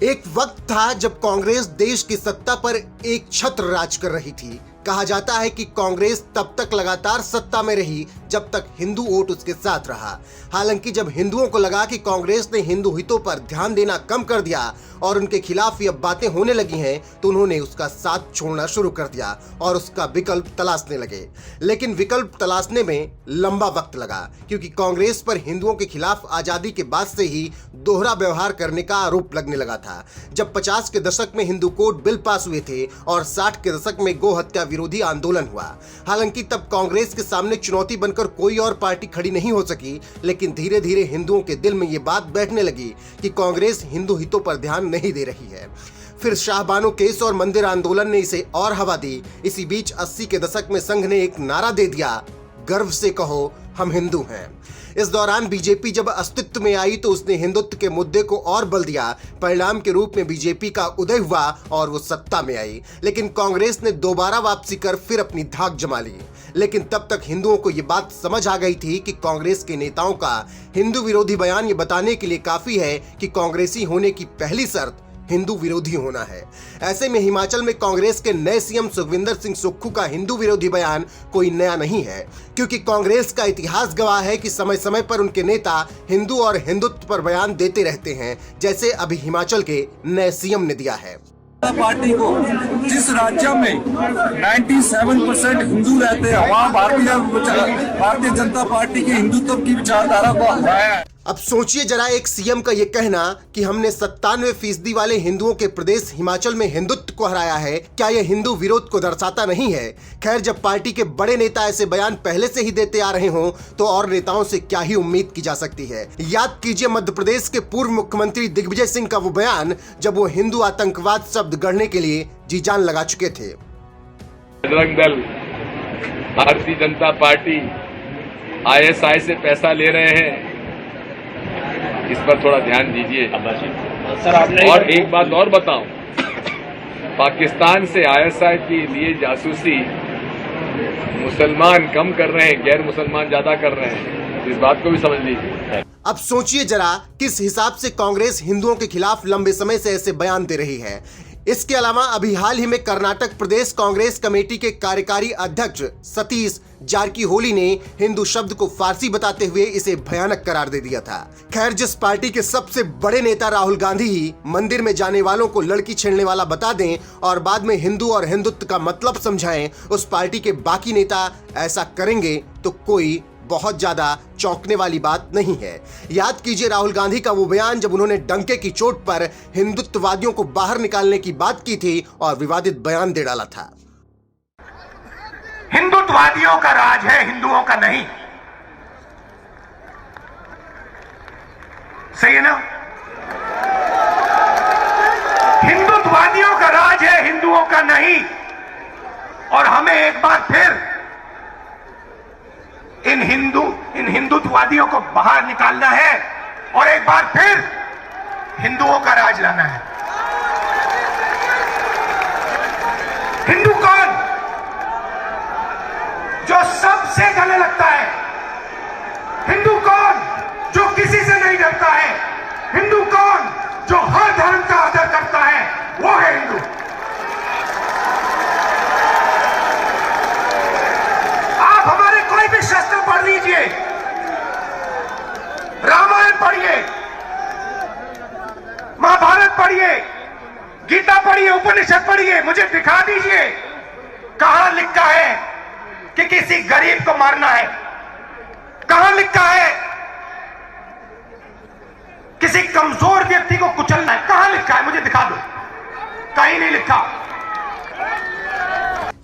एक वक्त था जब कांग्रेस देश की सत्ता पर एक छत्र राज कर रही थी। कहा जाता है कि कांग्रेस तब तक लगातार सत्ता में रही जब तक हिंदू वोट उसके साथ रहा। हालांकि जब हिंदुओं को लगा कि कांग्रेस ने हिंदू हितों पर ध्यान देना कम कर दिया और उनके खिलाफ ये बातें होने लगी हैं, तो उन्होंने उसका साथ छोड़ना शुरू कर दिया और उसका विकल्प तलाशने लगे। लेकिन विकल्प तलाशने में लंबा वक्त लगा, क्योंकि कांग्रेस पर हिंदुओं के खिलाफ आजादी के बाद से ही दोहरा व्यवहार करने का आरोप लगने लगा था। जब 50 के दशक में हिंदू कोड बिल पास हुए थे और 60 के दशक में गो हत्या विरोधी आंदोलन हुआ। हालांकि तब कांग्रेस के सामने चुनौती बनकर कोई और पार्टी खड़ी नहीं हो सकी, लेकिन धीरे धीरे हिंदुओं के दिल में ये बात बैठने लगी कि कांग्रेस हिंदू हितों पर ध्यान नहीं दे रही है। फिर शाहबानो केस और मंदिर आंदोलन ने इसे और हवा दी। इसी बीच 80 के दशक में संघ ने एक नारा दे दिया, गर्व से कहो हम हिंदू हैं। इस दौरान बीजेपी जब अस्तित्व में आई तो उसने हिंदुत्व के मुद्दे को और बल दिया। परिणाम के रूप में बीजेपी का उदय हुआ और वो सत्ता में आई। लेकिन कांग्रेस ने दोबारा वापसी कर फिर अपनी धाक जमा ली। लेकिन तब तक हिंदुओं को ये बात समझ आ गई थी कि कांग्रेस के नेताओं का हिंदू विरोधी बयान ये बताने के लिए काफी है कि कांग्रेसी होने की पहली शर्त हिंदू विरोधी होना है। ऐसे में हिमाचल में कांग्रेस के नए सीएम सुखविंदर सिंह सुक्खू का हिंदू विरोधी बयान कोई नया नहीं है, क्योंकि कांग्रेस का इतिहास गवाह है कि समय समय पर उनके नेता हिंदू और हिंदुत्व पर बयान देते रहते हैं, जैसे अभी हिमाचल के नए सीएम ने दिया है। पार्टी को जिस राज्य में 97% हिंदू रहते हैं, वहाँ भारतीय जनता पार्टी की हिंदुत्व की विचारधारा को हराया। अब सोचिए जरा, एक सीएम का ये कहना कि हमने 97% वाले हिंदुओं के प्रदेश हिमाचल में हिंदुत्व को हराया है, क्या यह हिंदू विरोध को दर्शाता नहीं है? खैर, जब पार्टी के बड़े नेता ऐसे बयान पहले से ही देते आ रहे हों तो और नेताओं से क्या ही उम्मीद की जा सकती है। याद कीजिए मध्य प्रदेश के पूर्व मुख्यमंत्री दिग्विजय सिंह का वो बयान जब वो हिंदू आतंकवाद शब्द गढ़ने के लिए जी जान लगा चुके थे। बजरंग दल, भारतीय जनता पार्टी ISI से पैसा ले रहे हैं, इस पर थोड़ा ध्यान दीजिए। और एक बात और बताऊं, पाकिस्तान से ISI के लिए जासूसी मुसलमान कम कर रहे हैं, गैर मुसलमान ज्यादा कर रहे हैं, इस बात को भी समझ लीजिए। अब सोचिए जरा किस हिसाब से कांग्रेस हिंदुओं के खिलाफ लंबे समय से ऐसे बयान दे रही है। इसके अलावा अभी हाल ही में कर्नाटक प्रदेश कांग्रेस कमेटी के कार्यकारी अध्यक्ष सतीश जारकीहोली ने हिंदू शब्द को फारसी बताते हुए इसे भयानक करार दे दिया था। खैर, जिस पार्टी के सबसे बड़े नेता राहुल गांधी ही मंदिर में जाने वालों को लड़की छेड़ने वाला बता दें और बाद में हिंदू और हिंदुत्व का मतलब समझाएं, उस पार्टी के बाकी नेता ऐसा करेंगे तो कोई बहुत ज्यादा चौंकने वाली बात नहीं है। याद कीजिए राहुल गांधी का वो बयान जब उन्होंने डंके की चोट पर हिंदुत्ववादियों को बाहर निकालने की बात की थी और विवादित बयान दे डाला था। हिंदुत्ववादियों का राज है, हिंदुओं का नहीं। सही है ना? हिंदुत्ववादियों का राज है, हिंदुओं का नहीं। और हमें एक बार फिर इन हिंदुत्ववादियों को बाहर निकालना है और एक बार फिर हिंदुओं का राज लाना है। हिंदू कौन? जो सबसे गले लगता है। हिंदू कौन? जो किसी से नहीं डरता है। हिंदू कौन? जो हर धर्म का आदर करता है, वो है हिंदू। आप हमारे कोई भी शास्त्र पढ़ लीजिए, रामायण पढ़िए, महाभारत पढ़िए, गीता पढ़िए, उपनिषद पढ़िए, मुझे दिखा दीजिए कहां लिखा है कि किसी गरीब को मारना है। कहां लिखा है किसी कमजोर व्यक्ति को कुचलना है? कहां लिखा है? मुझे दिखा दो। कहीं नहीं लिखा।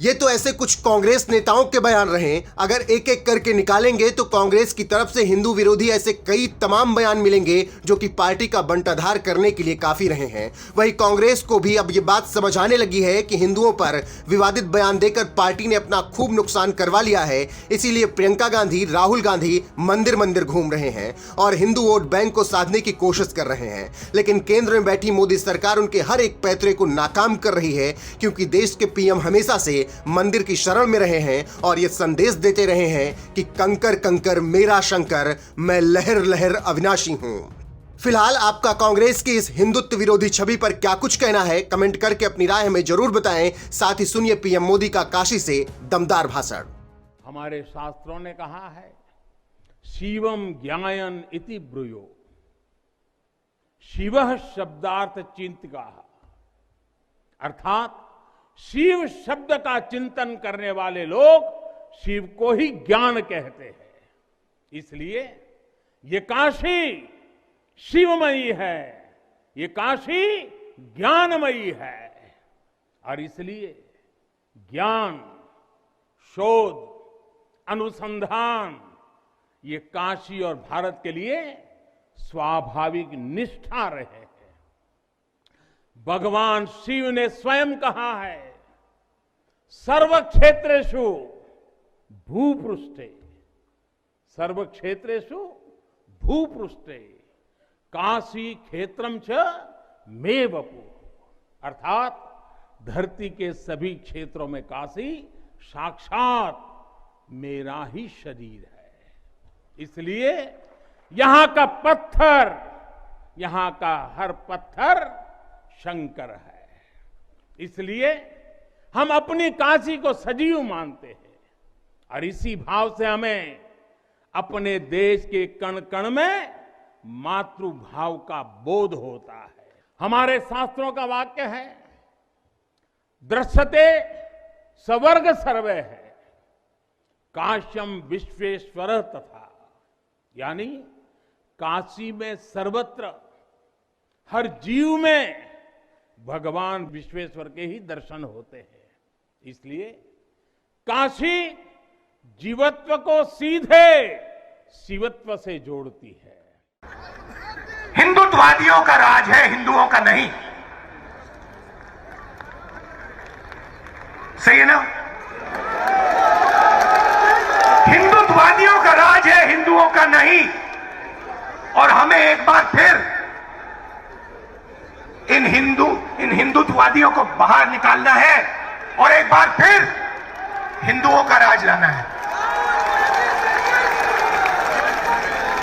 ये तो ऐसे कुछ कांग्रेस नेताओं के बयान रहे। अगर एक एक करके निकालेंगे तो कांग्रेस की तरफ से हिंदू विरोधी ऐसे कई तमाम बयान मिलेंगे जो कि पार्टी का बंटाधार करने के लिए काफी रहे हैं। वही कांग्रेस को भी अब ये बात समझ आने लगी है कि हिंदुओं पर विवादित बयान देकर पार्टी ने अपना खूब नुकसान करवा लिया है। इसीलिए प्रियंका गांधी, राहुल गांधी मंदिर मंदिर घूम रहे हैं और हिंदू वोट बैंक को साधने की कोशिश कर रहे हैं। लेकिन केंद्र में बैठी मोदी सरकार उनके हर एक पैतरे को नाकाम कर रही है, क्योंकि देश के पीएम हमेशा से मंदिर की शरण में रहे हैं और ये संदेश देते रहे हैं कि कंकर कंकर मेरा शंकर, मैं लहर लहर अविनाशी हूं। फिलहाल आपका कांग्रेस की इस हिंदुत्व विरोधी छवि पर क्या कुछ कहना है, कमेंट करके अपनी राय हमें जरूर बताएं। साथ ही सुनिए पीएम मोदी का काशी से दमदार भाषण। हमारे शास्त्रों ने कहा है, शिवम ज्ञायन इति ब्रूयो, शिवः शब्दार्थ चिंतकाः, अर्थात शिव शब्द का चिंतन करने वाले लोग शिव को ही ज्ञान कहते हैं। इसलिए ये काशी शिवमयी है, ये काशी ज्ञानमयी है, और इसलिए ज्ञान, शोध, अनुसंधान ये काशी और भारत के लिए स्वाभाविक निष्ठा रहे हैं। भगवान शिव ने स्वयं कहा है, सर्व क्षेत्रेषु भूपृष्ठे, सर्व क्षेत्रेषु भूपृष्ठे काशी क्षेत्रम च मे वपु, अर्थात धरती के सभी क्षेत्रों में काशी साक्षात मेरा ही शरीर है। इसलिए यहां का पत्थर, यहां का हर पत्थर शंकर है। इसलिए हम अपनी काशी को सजीव मानते हैं, और इसी भाव से हमें अपने देश के कण कण में मातृभाव का बोध होता है। हमारे शास्त्रों का वाक्य है, दृश्यते स्वर्ग सर्वे है, काश्यम विश्वेश्वर तथा, यानी काशी में सर्वत्र हर जीव में भगवान विश्वेश्वर के ही दर्शन होते हैं। इसलिए काशी जीवत्व को सीधे शिवत्व से जोड़ती है। हिंदुत्ववादियों का राज है, हिंदुओं का नहीं। सही है ना? हिंदुत्ववादियों का राज है, हिंदुओं का नहीं। और हमें एक बार फिर इन हिंदुत्ववादियों को बाहर निकालना है, और एक बार फिर हिंदुओं का राज लाना है।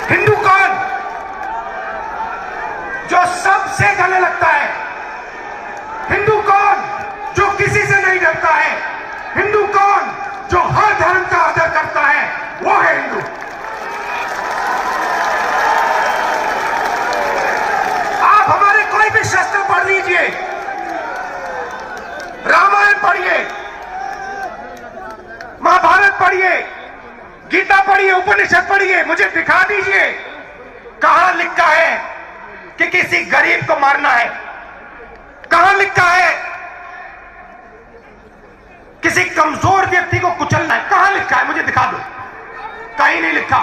हिंदू कौन? जो सबसे गले लगता है। हिंदू कौन? जो किसी से नहीं डरता है। हिंदू कौन? जो हर धर्म का आदर करता है, वो है हिंदू। आप हमारे कोई भी शास्त्र पढ़ लीजिए, रामायण पढ़िए, महाभारत पढ़िए, गीता पढ़िए, उपनिषद पढ़िए, मुझे दिखा दीजिए कहां लिखा है कि किसी गरीब को मारना है। कहां लिखा है किसी कमजोर व्यक्ति को कुचलना है? कहां लिखा है? मुझे दिखा दो। कहीं नहीं लिखा।